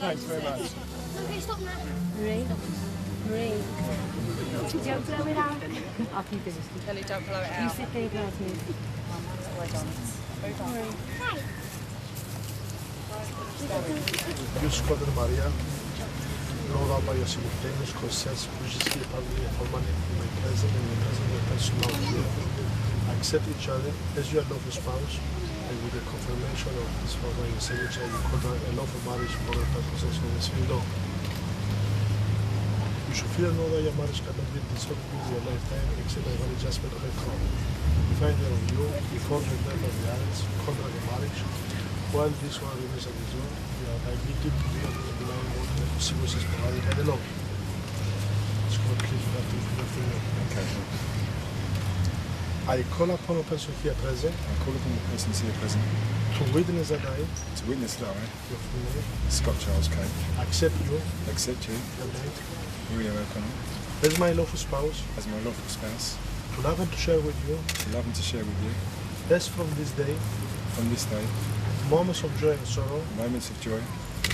Thanks very much. Okay, stop now. Marie? Marie? Don't blow it out. I'll keep it. Ellie, don't blow it You out. sit there, guys, me. You Scott and Maria, roll out by your simultaneous consents, which is here publicly formally in my presence and in the presence of the person now here. Accept each other as your lawful spouse, and with the confirmation of this father and signature, you call a lawful marriage for the purposes of the civil law. You should feel and know that your marriage cannot be dissolved within your lifetime except by one adjustment of a court. Defined on you, before the death of the marriage, contract of marriage, while this one remains unresolved, you are admitted to be able to deny what the consequences provided by the law. Scott, please do not do anything. Okay. I call upon a person here present I call upon the persons here present to witness that I, to witness that I, your full name, Scott Charles Kay, accept you, accept you, your mate, Maria O'Connell, as my lawful spouse, as my lawful spouse, to love and to share with you, to love and to share with you, as from this day, from this day, moments of joy and sorrow, moments of joy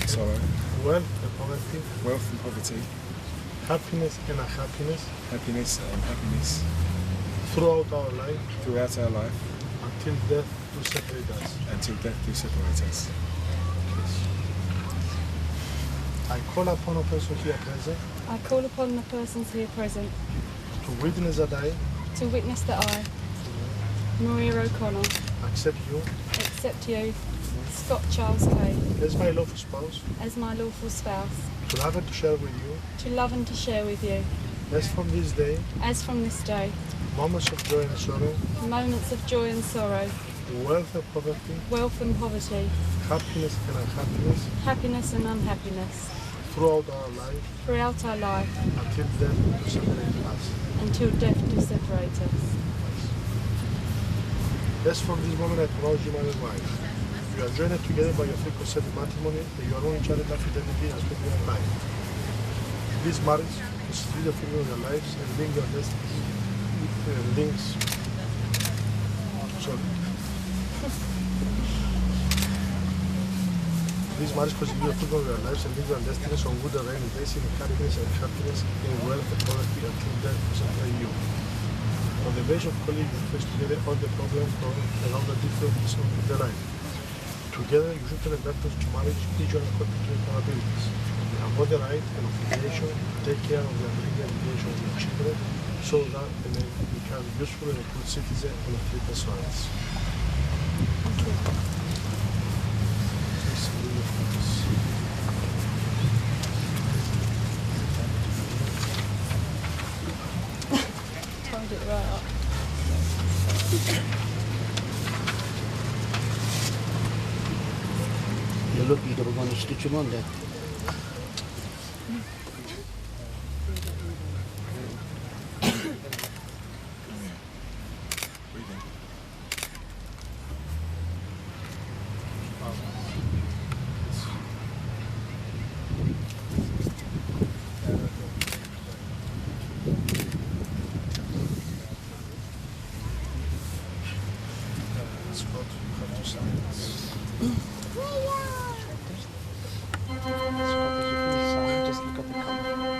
and sorrow, wealth and poverty, wealth and poverty, happiness and unhappiness, happiness and unhappiness, throughout our life, throughout our life, until death do separate us. until death do separate us. I call upon a person here present I call upon the persons here present to witness that I, to witness that I, Maria O'Connell, accept you, accept you, Scott Charles Kay, as my lawful spouse, as my lawful spouse, to love and to share with you, to love and to share with you, as from this day, as from this day, moments of joy and sorrow, moments of joy and sorrow, wealth and poverty, wealth and poverty, happiness and unhappiness, happiness and unhappiness, throughout our life, throughout our life, until death do separate us. until death do separate us. As from this moment I pronounce you man and wife. You are joined together by your free consent matrimony, and you are known each other in fidelity and spending your life. This marriage constitutes the freedom of your lives and link your destiny links. Sorry. This marriage constitutes the freedom of your lives and link your destinies on good and rainy days in happiness and happiness, in wealth and poverty until death will separate you. On the basis of calling you face together all the problems and all the difficulties of the life. Together you should celebrate to marriage each one according to your capabilities. You have both the right and obligation to take care of the upbringing and education of your children so that they may become useful and a good citizen and a free persons. Please read the photos. Tied it right up. You look like we're going to stitch them on there. Scott, you have to sign this. Just look at the camera.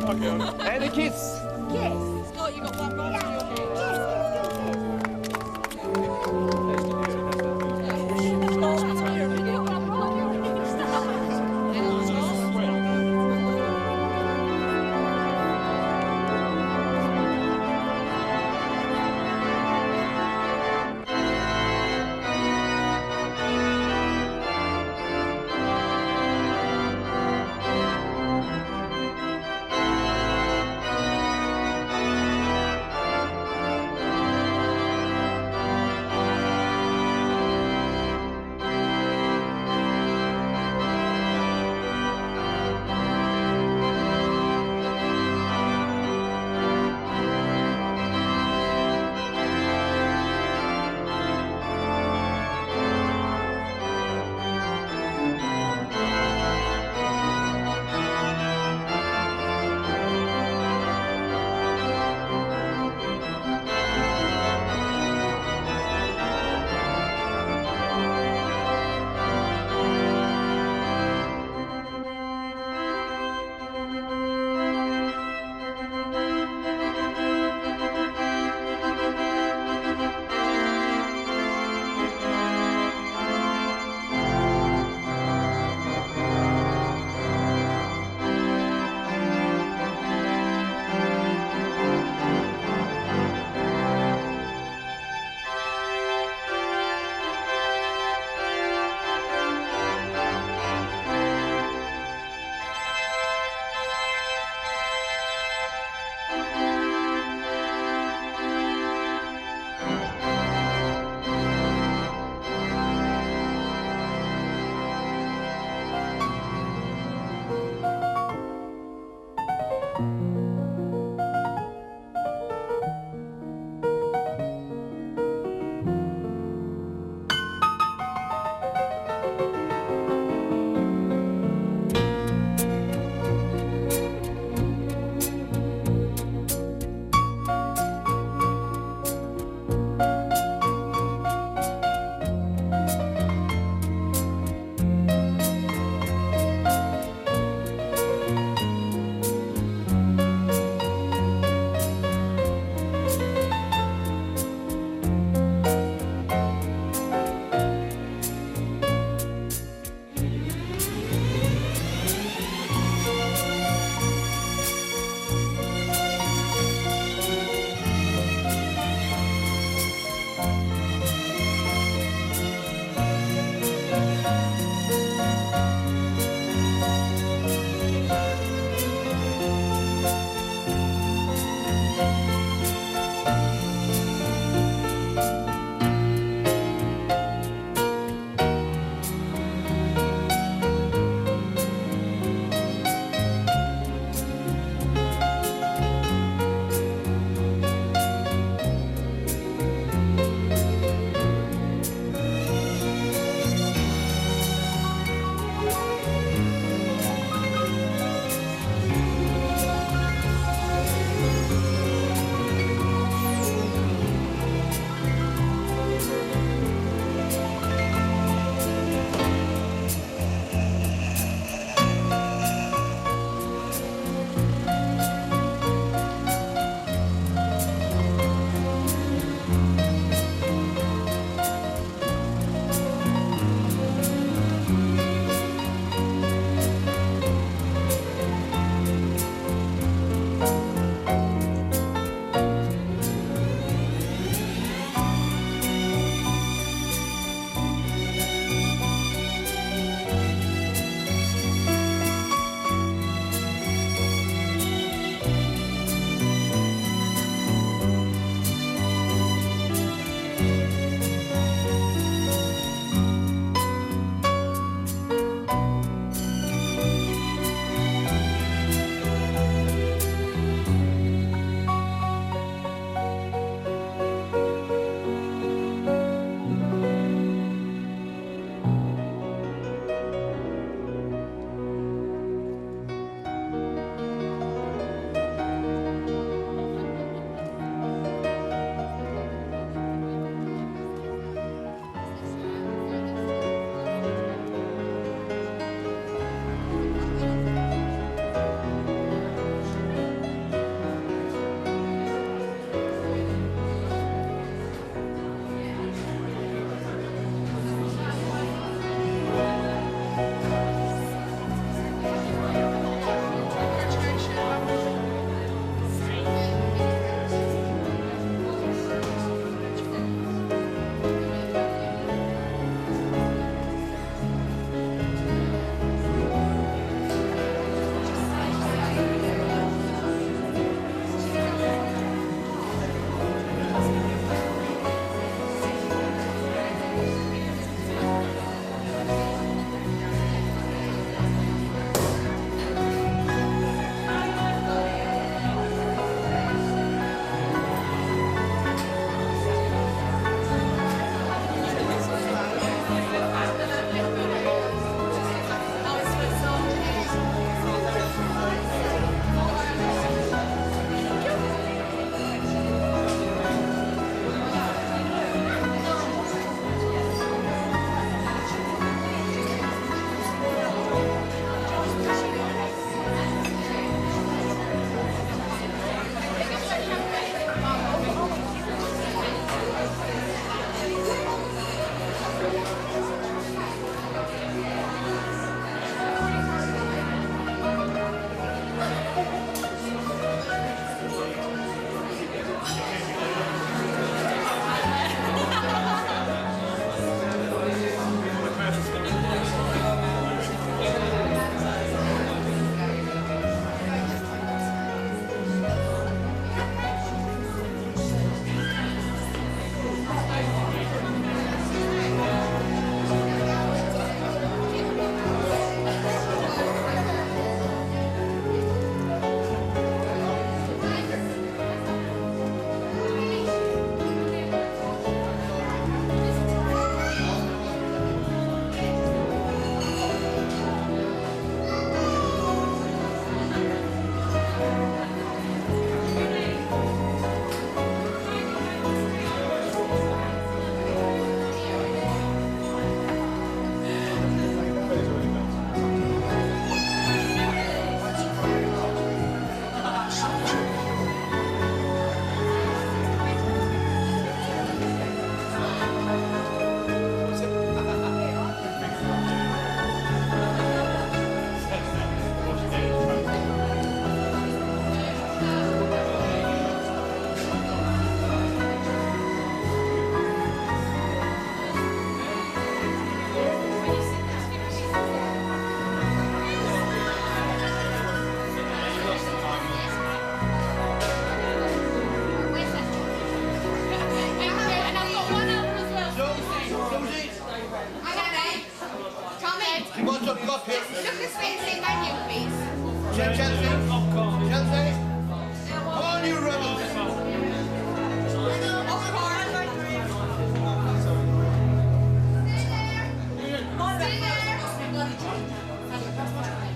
And a kiss. Yes. Oh, you got one right on your head. Yes,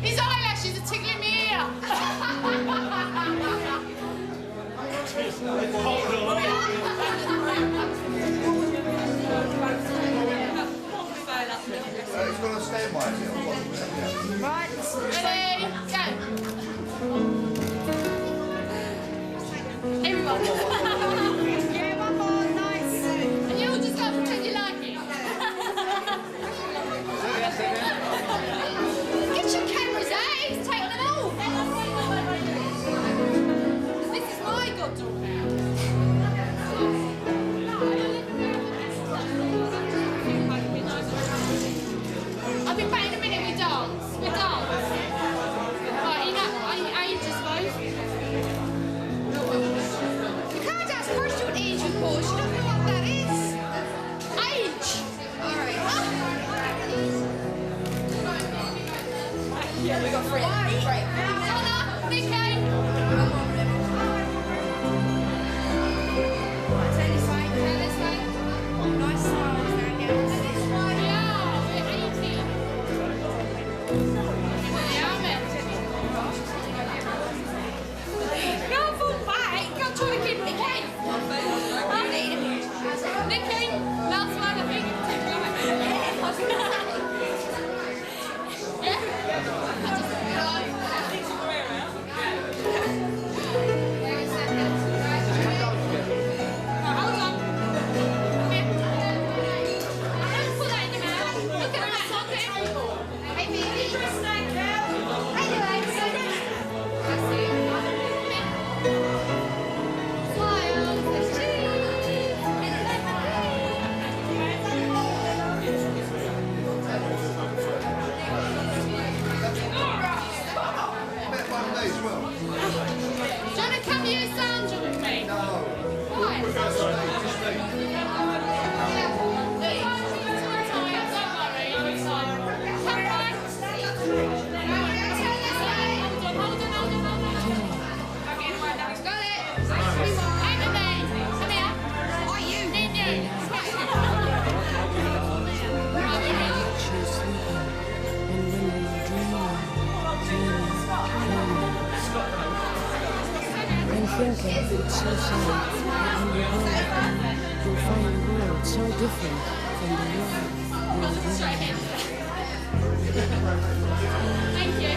His eyelashes are tickling me ear. It's got to stand by it. Right, ready, go. Everyone. Yeah, one more, nice. And you all just go pretend you like it. Get your cameras out, he's taking them all. This is my goddaughter now. I'll be back in a minute, we dance. Right, you know, age, I suppose. You can't ask first what age you call, she doesn't know what that is. Age. Alright. Yeah, we got three. Right. Donna, Vicky. Turn this way. Turn this way. Nice smile, man. This way. Yeah, we're 18. Yeah, man. Go for back. Go try to keep Nicky. Nicky, last one, I think. Thinking it's so sad that in the world you'll find the world so different from the world you're living in. Thank you.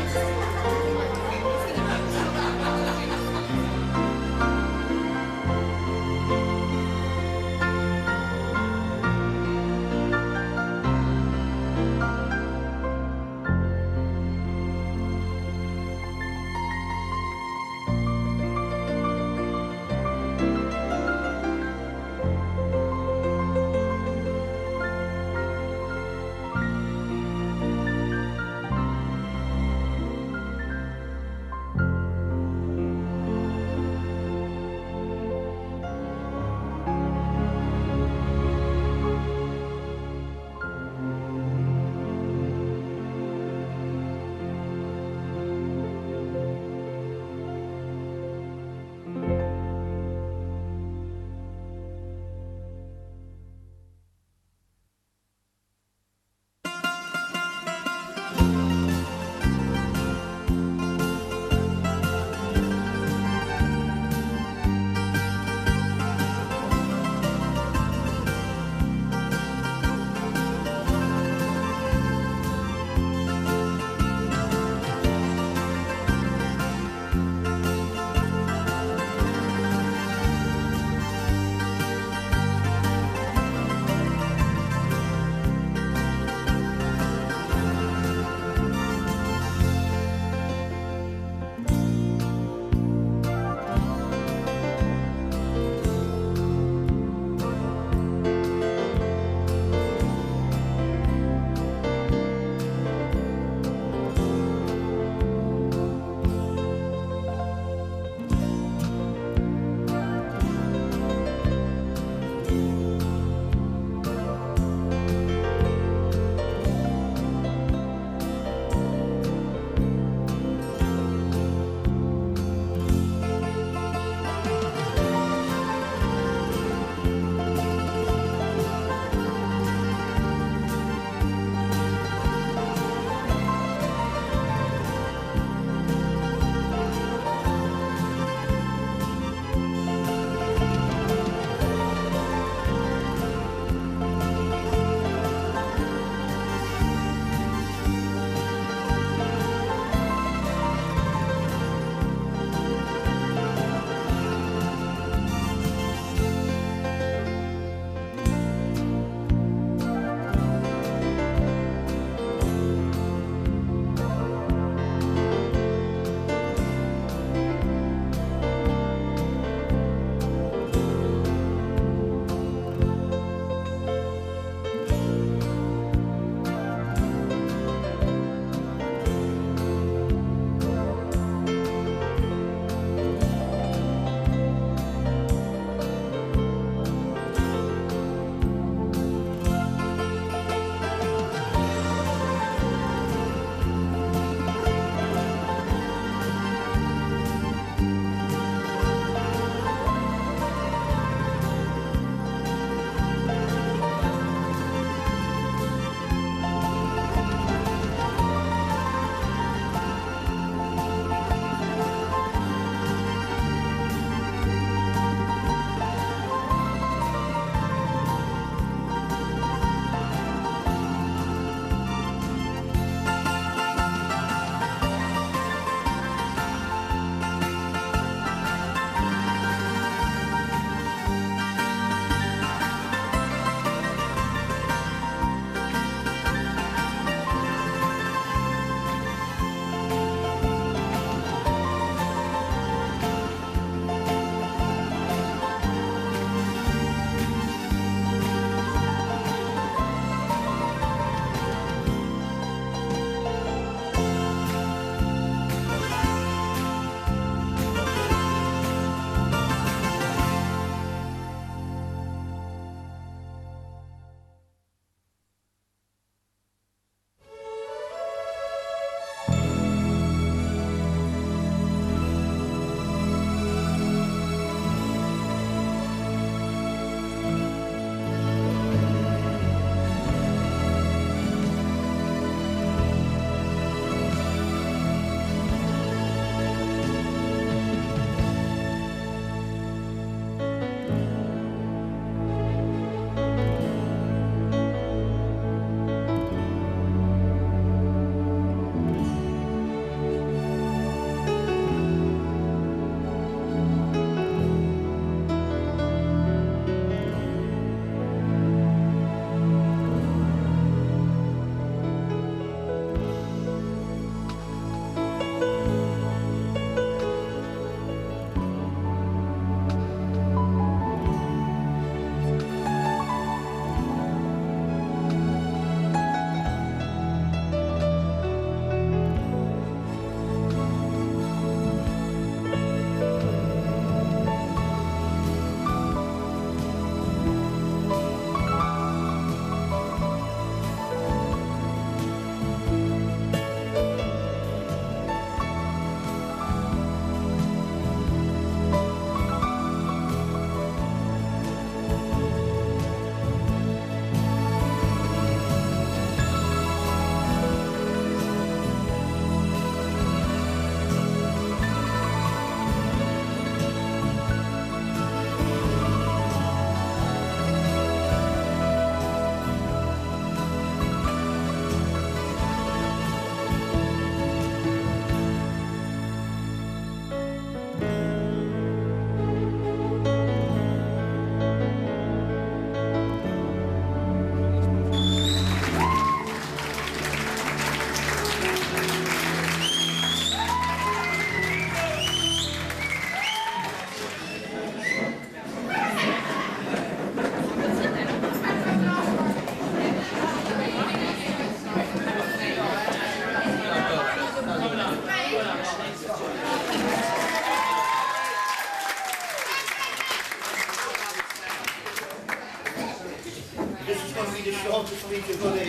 wanted for me to go there.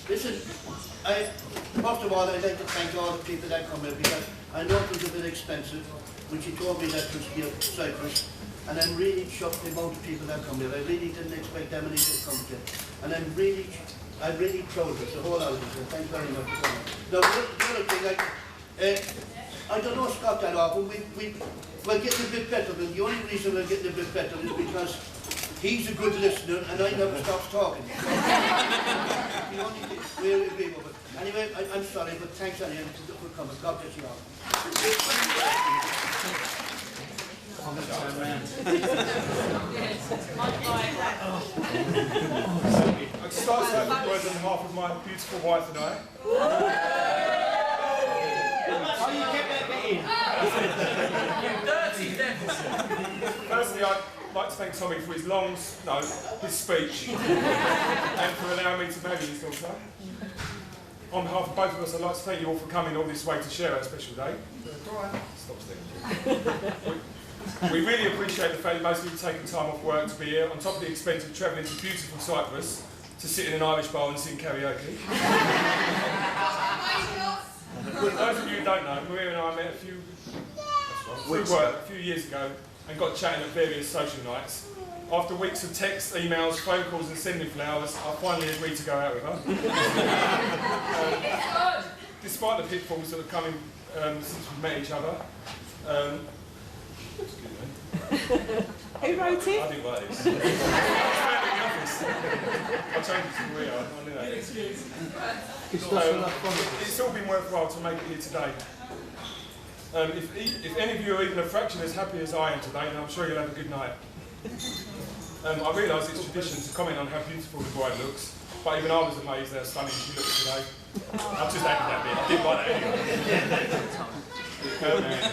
Listen, after a while I'd like to thank all the people that come here because I know it was a bit expensive when she told me that it was here Cyprus, and I'm really shocked about the people that come here. I really didn't expect that many to come here, and I'm really proud of it, the whole lot of it. Thanks very much for coming. Now the other thing, I don't know Scott that often. We're getting a bit better, and the only reason we're getting a bit better is because he's a good listener, and I never stops talking. The only thing, we agree with it. Anyway, I'm sorry, but thanks anyway for coming. God bless you all. I start out with words on behalf of my beautiful wife and I. Oh, you kept that bit in. You dirty devil. Firstly, I'd like to thank Tommy for his speech, and for allowing me to marry his daughter. On behalf of both of us, I'd like to thank you all for coming all this way to share our special day. Stop sticking. We really appreciate the fact that most of you have taken time off work to be here, on top of the expense of travelling to beautiful Cyprus to sit in an Irish bar and sing karaoke. For those of you who don't know, Maria and I met a few years ago and got chatting at various social nights. After weeks of texts, emails, phone calls and sending flowers, I finally agreed to go out with her. Despite the pitfalls that have come in since we've met each other. Who wrote it? I didn't like this. I changed it to Maria, I knew that. It's all been worthwhile to make it here today. If any of you are even a fraction as happy as I am today, then I'm sure you'll have a good night. I realise it's tradition to comment on how beautiful the bride looks, but even I was amazed how stunning she looks today. I've just added that bit, I didn't like that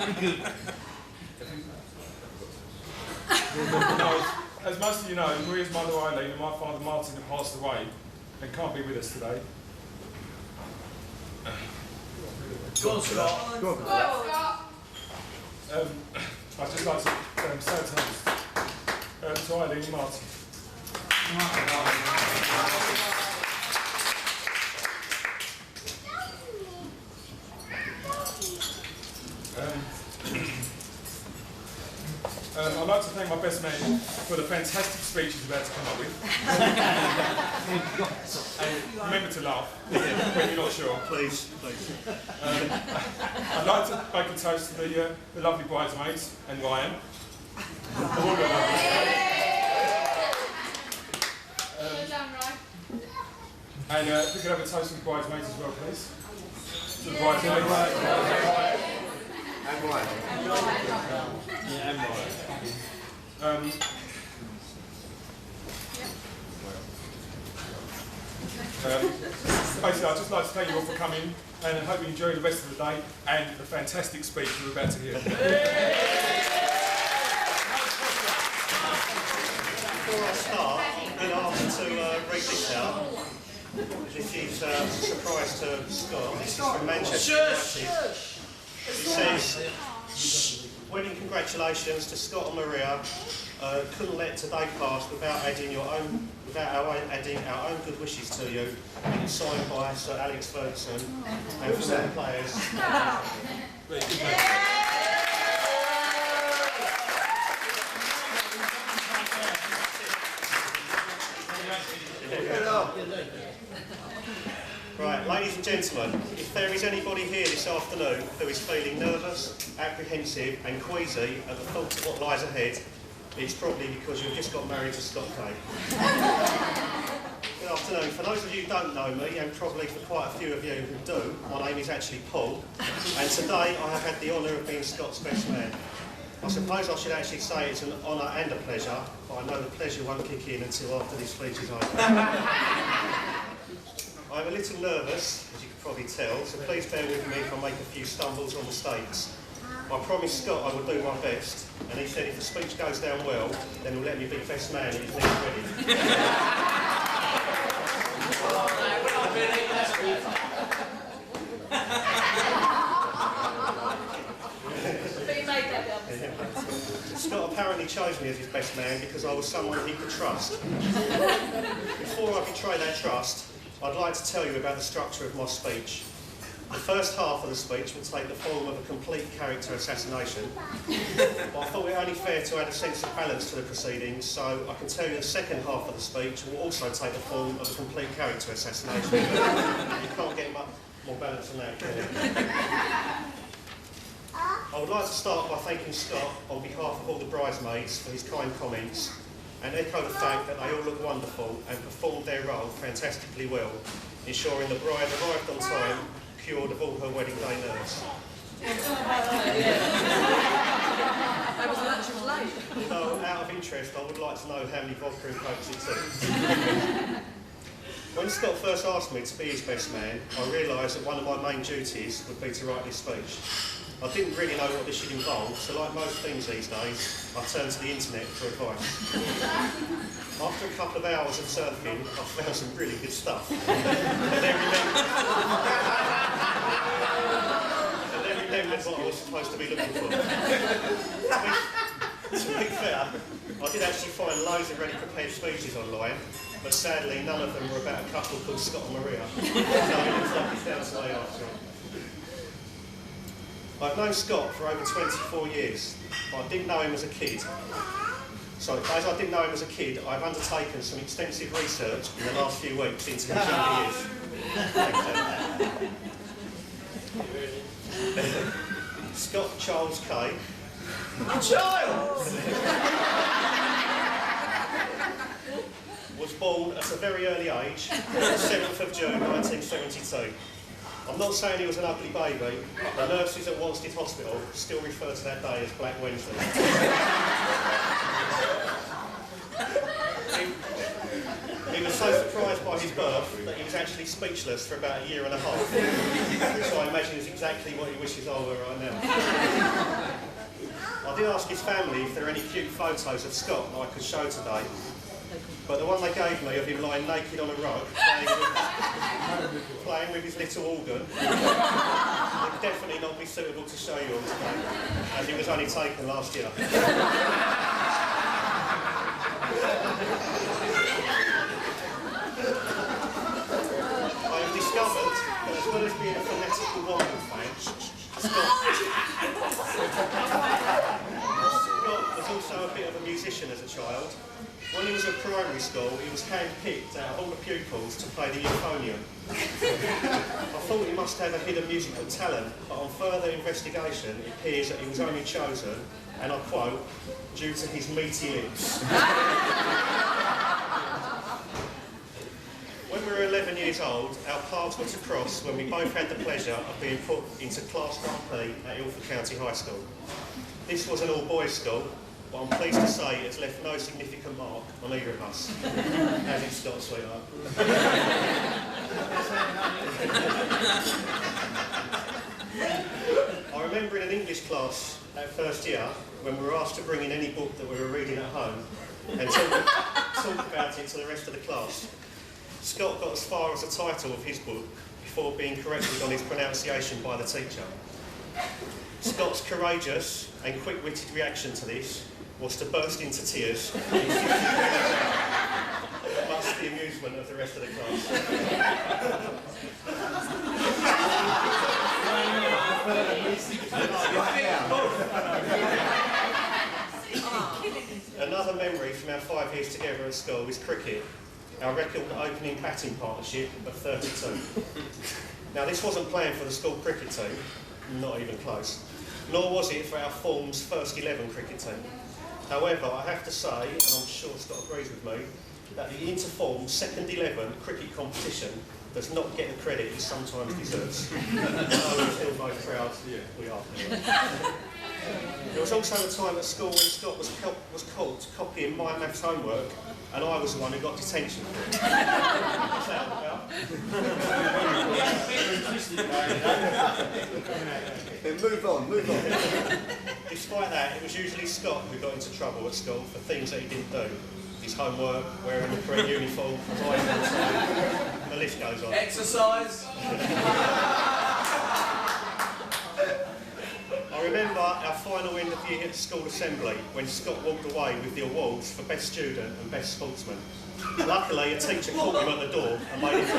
anyway. As most of you know, Maria's mother Eileen and my father Martin have passed away and can't be with us today. Go on, Scott. Go on, Scott. I'd just like to say a toast to Eileen and Martin. I'd like to thank my best man for the fantastic speech he's about to come up with. And remember to laugh when you're not sure. Please. I'd like to make a toast to the lovely bridesmaids and Ryan. All the lovely. And if we could have a toast to the bridesmaids as well, please. To the bridesmaids. And Ryan. Yeah, and Ryan. Basically, I'd just like to thank you all for coming, and I hope you enjoy the rest of the day and the fantastic speech we're about to hear. Before I start, I'm going to ask to read this out. This is a surprise to Scott. This is from Manchester United. It says, wedding congratulations to Scott and Maria. Couldn't let today pass without adding our own good wishes to you. And it's signed by Sir Alex Ferguson and from all the players. Right, ladies and gentlemen, if there is anybody here this afternoon who is feeling nervous, apprehensive and queasy at the thought of what lies ahead, it's probably because you've just got married to Scott Kay. Good afternoon. For those of you who don't know me, and probably for quite a few of you who do, my name is actually Paul, and today I have had the honour of being Scott's best man. I suppose I should actually say it's an honour and a pleasure, but I know the pleasure won't kick in until after this speech is over. I'm a little nervous, as you can probably tell, so please bear with me if I make a few stumbles or mistakes. I promised Scott I would do my best, and he said if the speech goes down well, then he'll let me be best man if he's next ready. Scott apparently chose me as his best man because I was someone he could trust. Before I betray that trust, I'd like to tell you about the structure of my speech. The first half of the speech will take the form of a complete character assassination, but I thought it only fair to add a sense of balance to the proceedings, so I can tell you the second half of the speech will also take the form of a complete character assassination. You can't get much more balance than that, can you? I would like to start by thanking Scott on behalf of all the bridesmaids for his kind comments and echo the fact that they all look wonderful and performed their role fantastically well, ensuring the bride arrived on time, cured of all her wedding day nerves. So, out of interest, I would like to know how many vodka and cokes it took. When Scott first asked me to be his best man, I realised that one of my main duties would be to write this speech. I didn't really know what this should involve, so like most things these days, I turned to the internet for advice. After a couple of hours of surfing, I found some really good stuff. And then remembered what I was supposed to be looking for. To be fair, I did actually find loads of ready prepared speeches online, but sadly none of them were about a couple called Scott and Maria. So it looks like it's down to the after all. I've known Scott for over 24 years, but I didn't know him as a kid. So, as I didn't know him as a kid, I've undertaken some extensive research in the last few weeks into his younger years. Scott Charles Kay. Was born at a very early age, on the 7th of June 1972. I'm not saying he was an ugly baby, but the nurses at Wanstead Hospital still refer to that day as Black Wednesday. He was so surprised by his birth that he was actually speechless for about a year and a half, which I imagine is exactly what he wishes I were right now. I did ask his family if there are any cute photos of Scott that I could show today, but the one they gave me of him lying naked on a rug, playing with his little organ, would definitely not be suitable to show you all today, as it was only taken last year. I have discovered that as well as being a fanatical Womble fan, Scott was also a bit of a musician as a child. When he was at primary school, he was hand-picked out of all the pupils to play the euphonium. I thought he must have a hidden musical talent, but on further investigation, it appears that he was only chosen, and I quote, due to his meaty lips. When we were 11 years old, our paths were to cross when we both had the pleasure of being put into Class 1P at Ilford County High School. This was an all-boys school, but I'm pleased to say it has left no significant mark on either of us. As it's Scott, sweetheart. I remember in an English class at first year, when we were asked to bring in any book that we were reading at home and talk about it to the rest of the class. Scott got as far as the title of his book before being corrected on his pronunciation by the teacher. Scott's courageous and quick-witted reaction to this was to burst into tears, much to the amusement of the rest of the class. Another memory from our 5 years together at school is cricket, our record opening batting partnership of 32. Now this wasn't planned for the school cricket team, not even close, nor was it for our form's first 11 cricket team. However, I have to say, and I'm sure Scott agrees with me, that the inter-form second 11 cricket competition does not get the credit it sometimes deserves. So we're still both proud we are. There was also a time at school when Scott was caught copying my maths homework, and I was the one who got detention for it. What's that all about? Move on. Despite that, it was usually Scott who got into trouble at school for things that he didn't do. His homework, wearing the correct uniform, riding on time, the list goes on. Exercise. I remember our final end of year school assembly when Scott walked away with the awards for Best Student and Best Sportsman. Luckily, a teacher caught him at the door and made him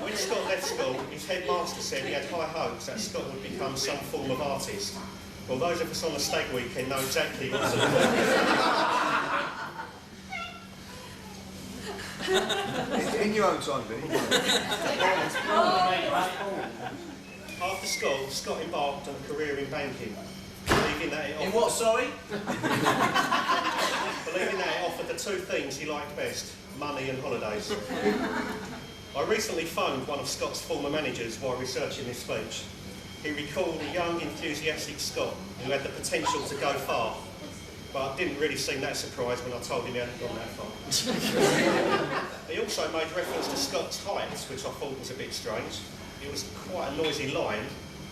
When Scott left school, his headmaster said he had high hopes that Scott would become some form of artist. Well, those of us on the stag weekend know exactly what sort of In your own time, Billy. After school, Scott embarked on a career in banking, believing that it offered... In what, sorry? Believing that it offered the two things he liked best, money and holidays. I recently phoned one of Scott's former managers while researching this speech. He recalled a young, enthusiastic Scott who had the potential to go far, but didn't really seem that surprised when I told him he hadn't gone that far. He also made reference to Scott's height, which I thought was a bit strange. It was quite a noisy line,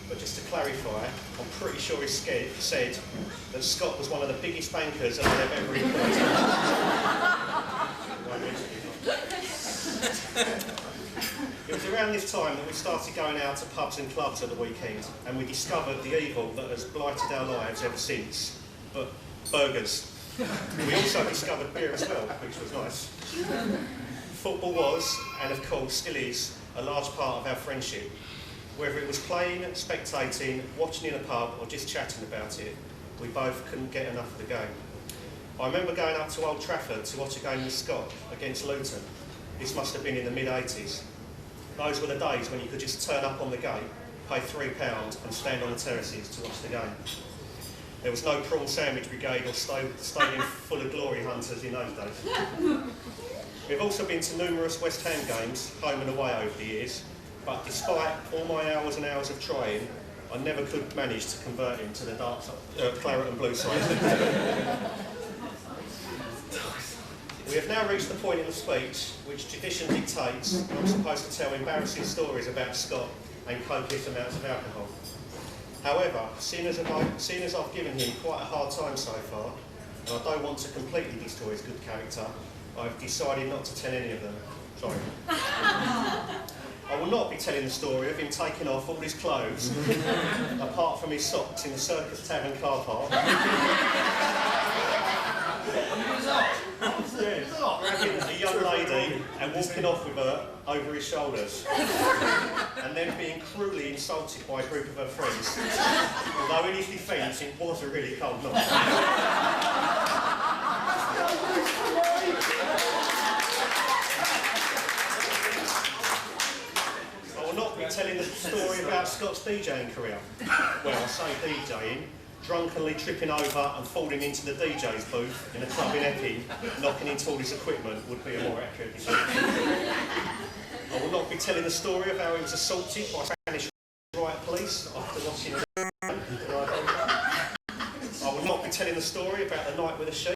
but just to clarify, I'm pretty sure he said that Scott was one of the biggest bankers that I've ever employed. It was around this time that we started going out to pubs and clubs at the weekend, and we discovered the evil that has blighted our lives ever since. But burgers. We also discovered beer as well, which was nice. Football was, and of course still is, a large part of our friendship. Whether it was playing, spectating, watching in a pub, or just chatting about it, we both couldn't get enough of the game. I remember going up to Old Trafford to watch a game with Scott against Luton. This must have been in the mid-80s. Those were the days when you could just turn up on the gate, pay £3 and stand on the terraces to watch the game. There was no prawn sandwich brigade or stadium full of glory hunters in those days. We've also been to numerous West Ham games, home and away over the years, but despite all my hours and hours of trying, I never could manage to convert him to the dark side, claret and blue side. We have now reached the point in the speech which tradition dictates I'm supposed to tell embarrassing stories about Scott and copious amounts of alcohol. However, seeing as I've given him quite a hard time so far, and I don't want to completely destroy his good character, I've decided not to tell any of them. Sorry. I will not be telling the story of him taking off all his clothes, apart from his socks in the Circus Tavern car park. Grabbing a young lady and walking off with her over his shoulders, and then being cruelly insulted by a group of her friends. Although in his defence, it was a really cold night. I will not be telling the story about Scott's DJing career. Well, I say DJing, drunkenly tripping over and falling into the DJ's booth in a club in Epping, knocking into all his equipment would be a more accurate description. I will not be telling the story of how he was assaulted by Spanish riot police after watching a game. I will not be telling the story about the night with the sheep.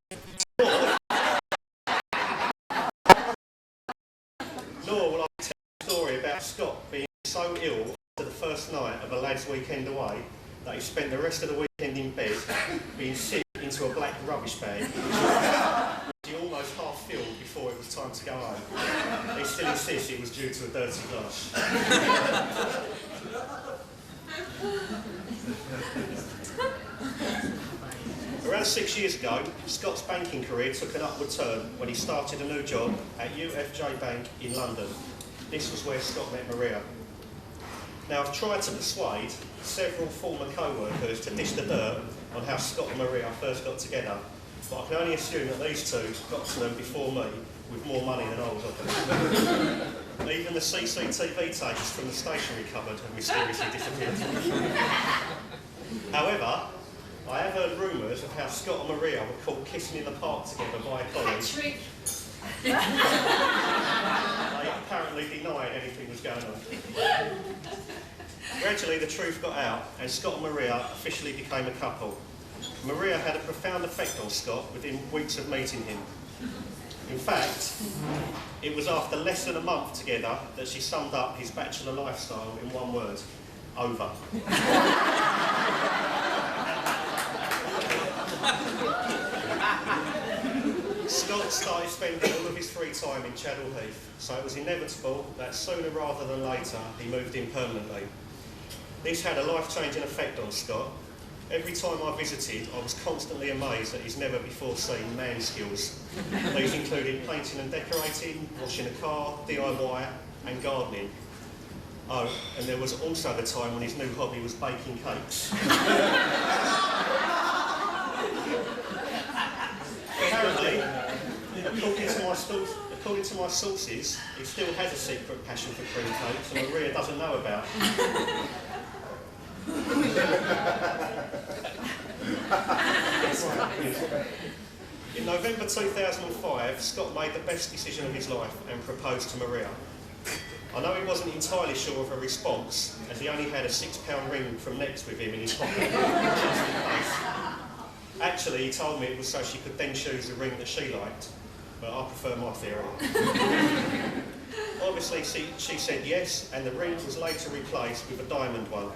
Nor will I tell the story about Scott being so ill after the first night of a lad's weekend away that he spent the rest of the weekend in bed being sick into a black rubbish bag, which he almost half filled before it was time to go home. He still insists it was due to a dirty glass. Around 6 years ago, Scott's banking career took an upward turn when he started a new job at UFJ Bank in London. This was where Scott met Maria. Now, I've tried to persuade several former co-workers to dish the dirt on how Scott and Maria first got together, but I can only assume that these two got to them before me with more money than I was offered. Even the CCTV tapes from the stationery cupboard have mysteriously disappeared. However, I have heard rumours of how Scott and Maria were caught kissing in the park together by a colleague. They apparently denied anything was going on. Gradually the truth got out and Scott and Maria officially became a couple. Maria had a profound effect on Scott within weeks of meeting him. In fact, it was after less than a month together that she summed up his bachelor lifestyle in one word: over. Scott started spending all of his free time in Chadwell Heath, so it was inevitable that sooner rather than later he moved in permanently. This had a life-changing effect on Scott. Every time I visited, I was constantly amazed at his never-before-seen man skills. These included painting and decorating, washing a car, DIY and gardening. Oh, and there was also the time when his new hobby was baking cakes. Apparently, according to my sources, he still has a secret passion for cream cakes that Maria doesn't know about. In November 2005, Scott made the best decision of his life and proposed to Maria. I know he wasn't entirely sure of her response, as he only had a £6 ring from Next with him in his pocket, just in case. Actually, he told me it was so she could then choose the ring that she liked, but I prefer my theory. Obviously, she said yes, and the ring was later replaced with a diamond one.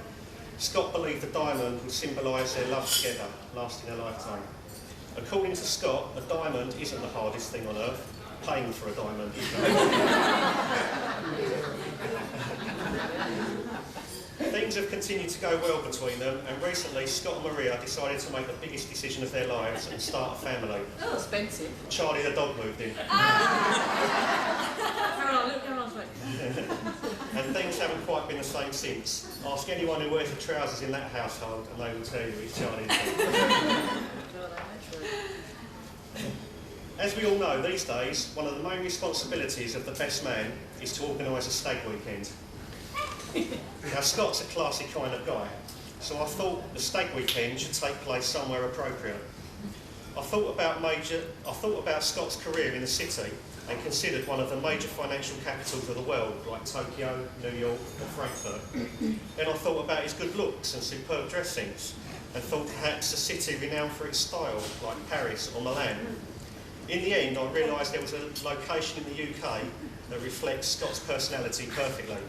Scott believed the diamond would symbolise their love together, lasting a lifetime. According to Scott, a diamond isn't the hardest thing on earth. Paying for a diamond is. Things have continued to go well between them, and recently Scott and Maria decided to make the biggest decision of their lives and start a family. Oh, expensive. Charlie the dog moved in. And things haven't quite been the same since. Ask anyone who wears the trousers in that household and they will tell you it's Charlie the dog. As we all know, these days, one of the main responsibilities of the best man is to organise a stag weekend. Now, Scott's a classy kind of guy, so I thought the stag weekend should take place somewhere appropriate. I thought about Scott's career in the city and considered one of the major financial capitals of the world, like Tokyo, New York or Frankfurt. Then I thought about his good looks and superb dressings, and thought perhaps a city renowned for its style, like Paris or Milan. In the end, I realised there was a location in the UK that reflects Scott's personality perfectly.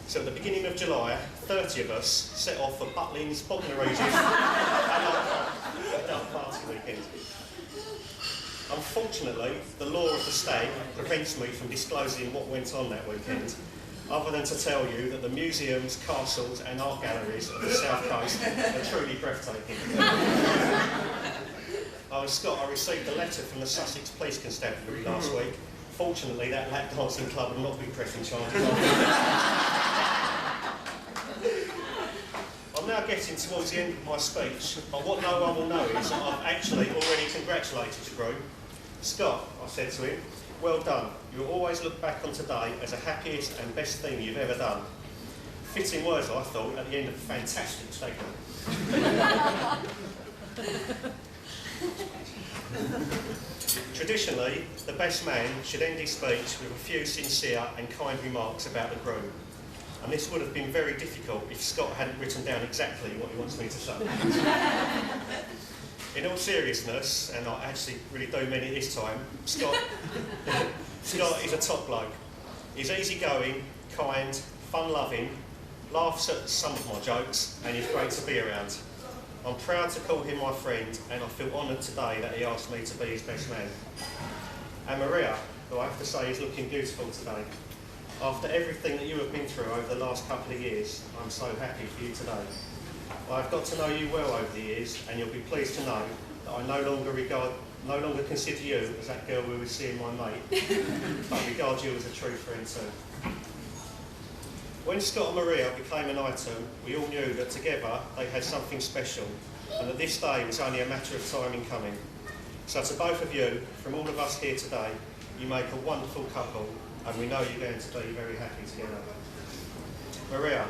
So at the beginning of July, 30 of us set off for Butlins, Bognor Regis, and our party weekend. Unfortunately, the law of the stag prevents me from disclosing what went on that weekend, other than to tell you that the museums, castles and art galleries of the South Coast are truly breathtaking. Oh, and Scott, I received a letter from the Sussex Police Constabulary last week. Fortunately, that lap dancing club will not be pressing charges. I'm now getting towards the end of my speech, but what no one will know is that I've actually already congratulated the group. Scott, I said to him, well done. You'll always look back on today as the happiest and best thing you've ever done. Fitting words, I thought, at the end of a fantastic statement. Traditionally, the best man should end his speech with a few sincere and kind remarks about the groom. And this would have been very difficult if Scott hadn't written down exactly what he wants me to say. In all seriousness, and I actually really do mean it this time, Scott is a top bloke. He's easygoing, kind, fun-loving, laughs at some of my jokes, and he's great to be around. I'm proud to call him my friend, and I feel honoured today that he asked me to be his best man. And Maria, who I have to say is looking beautiful today. After everything that you have been through over the last couple of years, I'm so happy for you today. I've got to know you well over the years, and you'll be pleased to know that I no longer consider you as that girl we were seeing my mate, but regard you as a true friend too. When Scott and Maria became an item, we all knew that together they had something special, and that this day was only a matter of time in coming. So to both of you, from all of us here today, you make a wonderful couple, and we know you're going to be very happy together. Maria,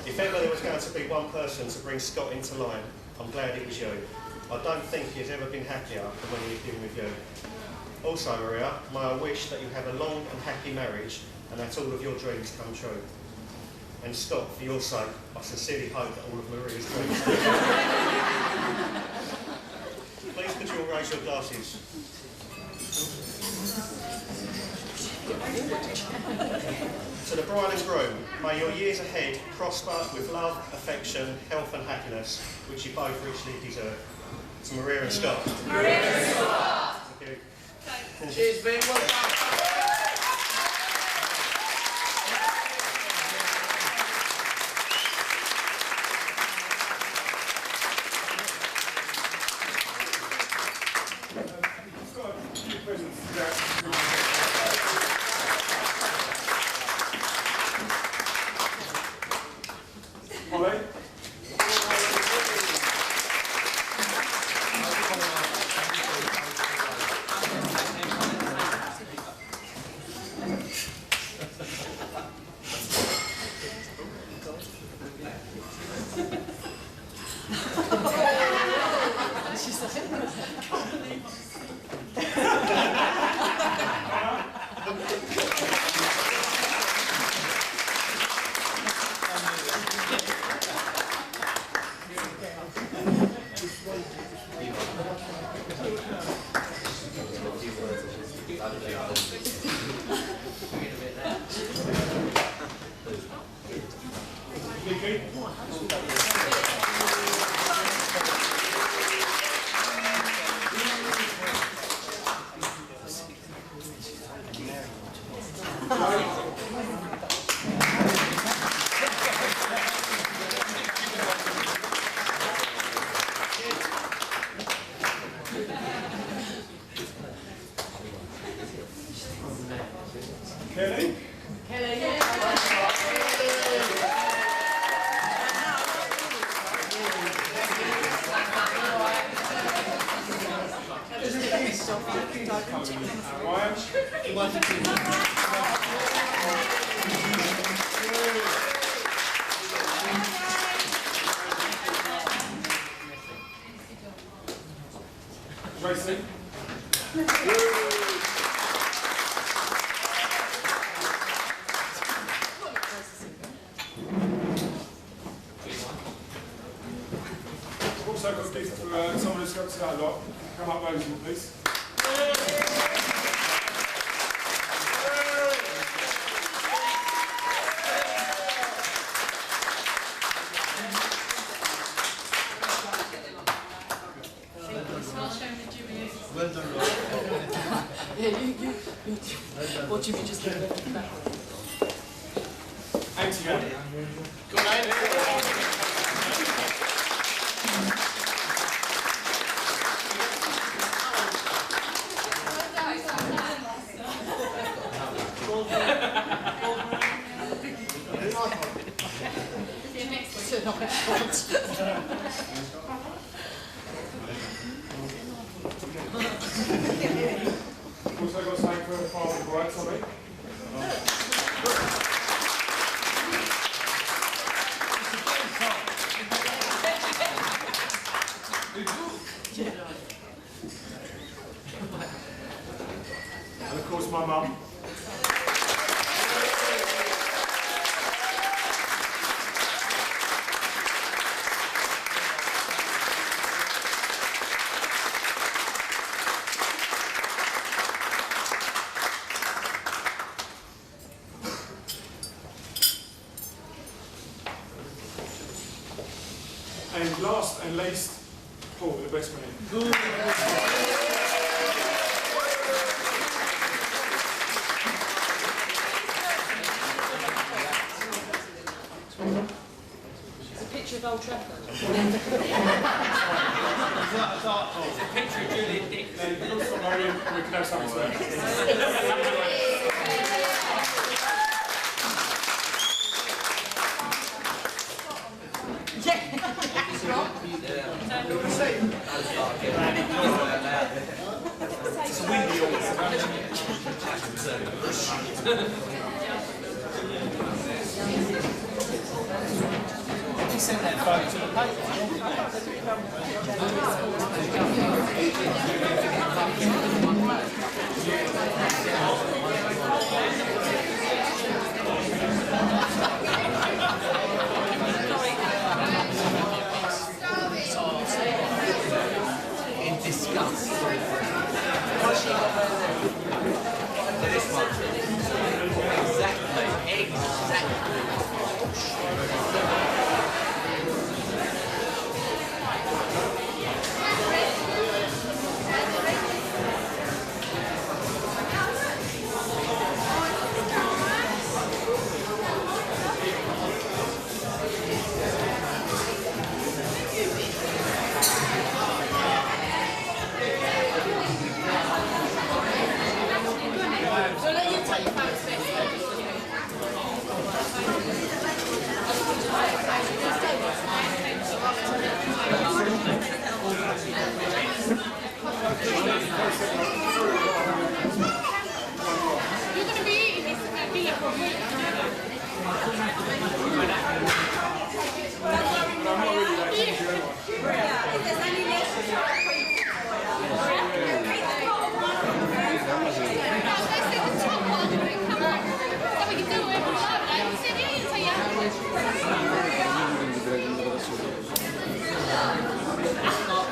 if ever there was going to be one person to bring Scott into line, I'm glad it was you. I don't think he has ever been happier than when he's been with you. Also, Maria, may I wish that you have a long and happy marriage, and that all of your dreams come true. And Scott, for your sake, I sincerely hope that all of Maria's dreams come true. Please could you all raise your glasses. To the bride and groom, may your years ahead prosper with love, affection, health and happiness, which you both richly deserve. To Maria and Scott. Maria and Scott! Thank you. Cheers, Ben. Well done. Kelly? Tracy? Also got a gift for someone who's got to that a lot. Come up, Rosie, please. Well done, Yeah, you. Or Jimmy just did it. Antigone. Good night. Also got something for the father, right, Tommy? And of course my mum. And last and least, Paul, the best man. It's a picture of Old Trafford. It's a picture of Julian Dick. Then look for Marion, we can have something there. In disgust. This one. Exactly. Come on.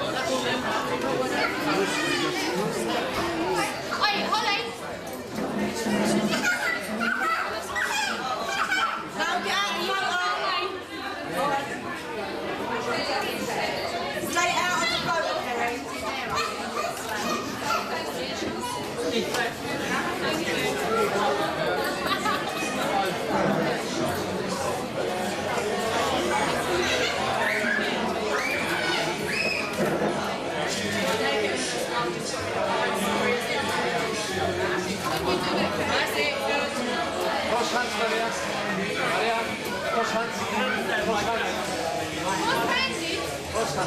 For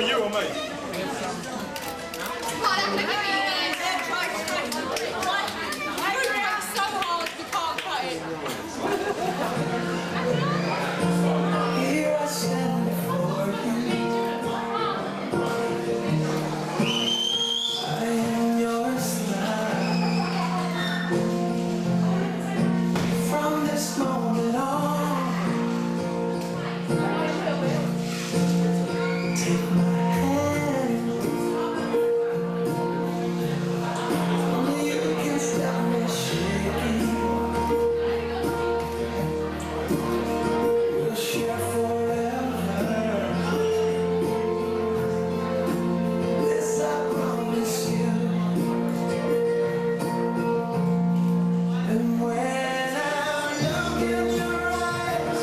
you or me? So hard, we can't cut it. Here I stand before you. I am yours now. From this moment on, take my hand. Only you can stop me shaking. We'll share forever. This I promise you. And when I look in your eyes,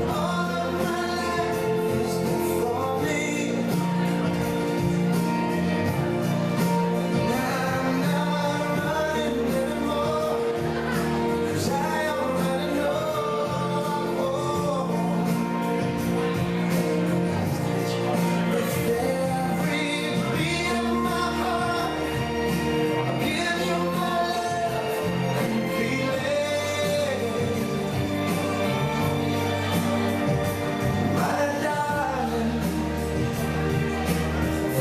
all of my life is before me. And I'm not running anymore, 'cause I already know. With every beat of my heart, I'll give you my love completely. My darling,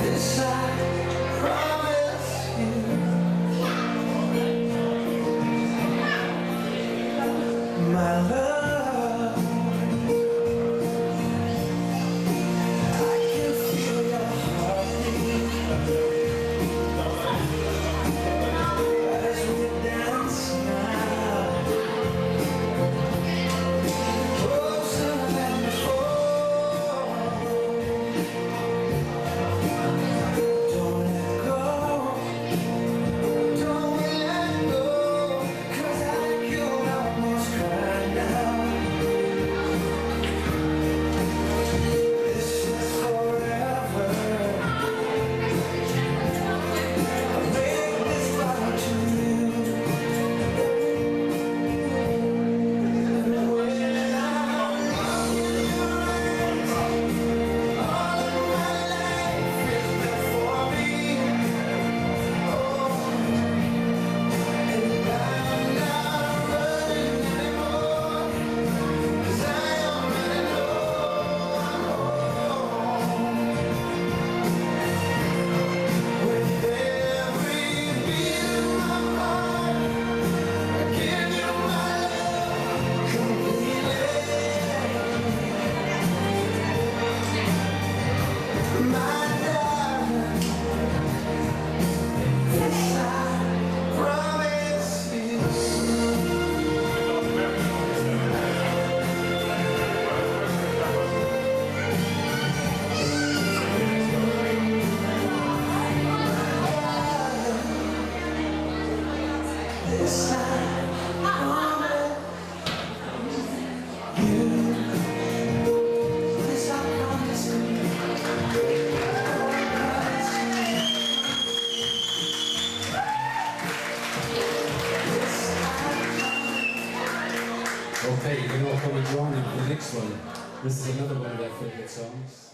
this I promise you. My love, I can feel your heartbeat as we dance now, closer than before. Don't let go, don't let go, 'cause I could almost cry now. This is forever. I make this vow to you. And when I'm looking in your eyes, all of my life is before me. Oh, and I'm not running anymore, 'cause I already know. With every beat of my heart, I give you my love completely. My darling, this I promise you. This I promise you. This I promise you. Okay, you're going to welcome joining for the next one. This is another one of their favourite songs.